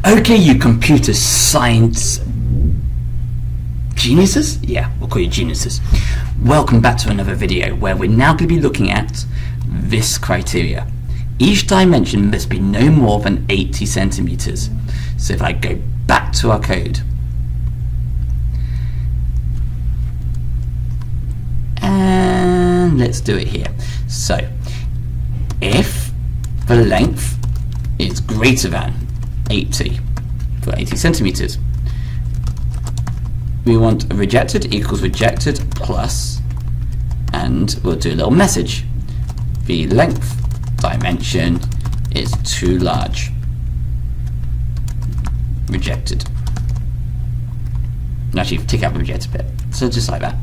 Okay, you computer science geniuses? Yeah, we'll call you geniuses. Welcome back to another video where we're now going to be looking at this criteria. Each dimension must be no more than 80 centimeters. So if I go back to our code and let's do it here. So if the length is greater than 80 for 80 centimeters, we want rejected equals rejected plus, and we'll do a little message. The length dimension is too large. Rejected. And actually take out the rejected bit. So just like that.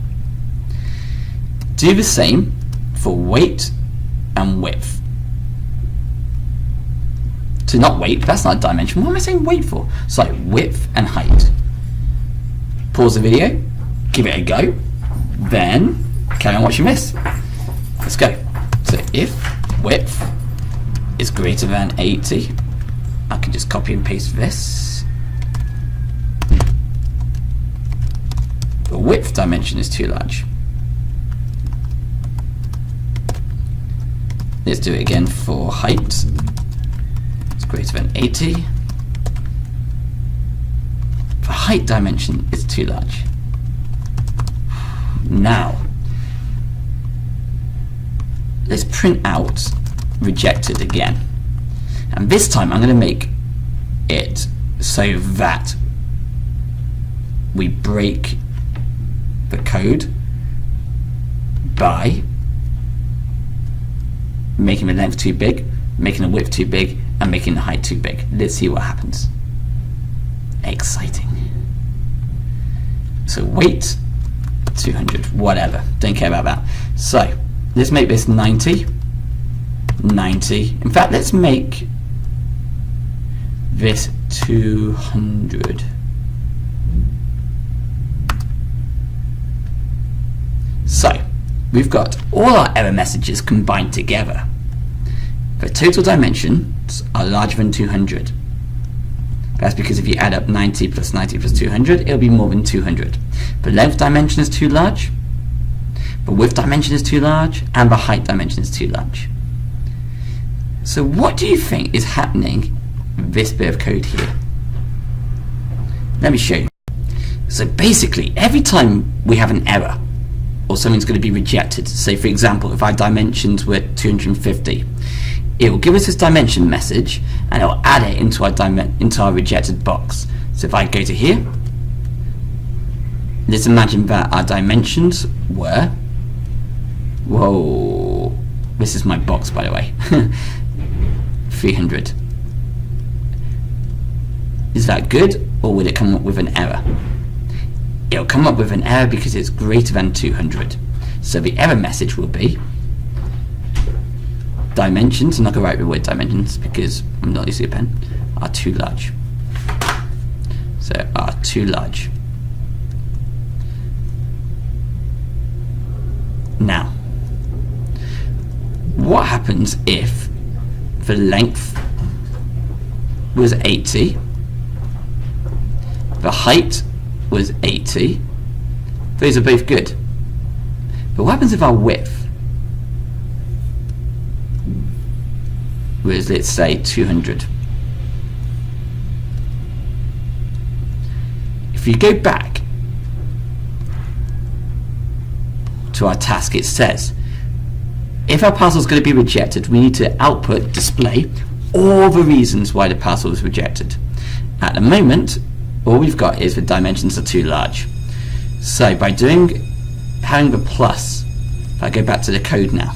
Do the same for weight and width. So not weight, that's not a dimension. What am I saying weight for? So width and height. Pause the video, give it a go, then carry on watching this. Let's go. So if width is greater than 80, I can just copy and paste this. The width dimension is too large. Let's do it again for height. It's greater than 80. The height dimension is too large. Now, let's print out rejected again. And this time I'm going to make it so that we break the code by making the length too big, making the width too big, and making the height too big. Let's see what happens. Exciting. So weight 200, whatever, don't care about that. So let's make this 90. In fact, let's make this 200. So we've got all our error messages combined together. The total dimensions are larger than 200. That's because if you add up 90 plus 90 plus 200, it'll be more than 200. The length dimension is too large, the width dimension is too large, and the height dimension is too large. So what do you think is happening with this bit of code here? Let me show you. So basically, every time we have an error, or something's going to be rejected, say for example, if our dimensions were 250, it will give us this dimension message and it will add it into our rejected box. So if I go to here, let's imagine that our dimensions were, whoa, this is my box by the way, 300. Is that good, or will it come up with an error? It'll come up with an error because it's greater than 200. So the error message will be dimensions, I'm not going to write the word dimensions because I'm not using a pen, are too large. So are too large. Now, what happens if the length was 80, the height was 80, those are both good. But what happens if our width was, let's say, 200? If you go back to our task, it says if our parcel is going to be rejected, we need to output, display all the reasons why the parcel was rejected. At the moment, all we've got is the dimensions are too large. So by having the plus, if I go back to the code now,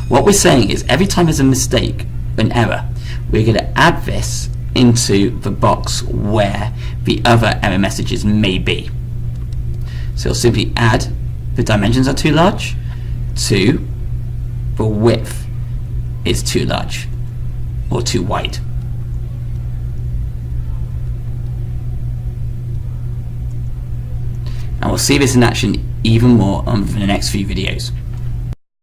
what we're saying is every time there's a mistake, an error, we're going to add this into the box where the other error messages may be. So it'll simply add the dimensions are too large to the width is too large or too wide. And we'll see this in action even more on the next few videos.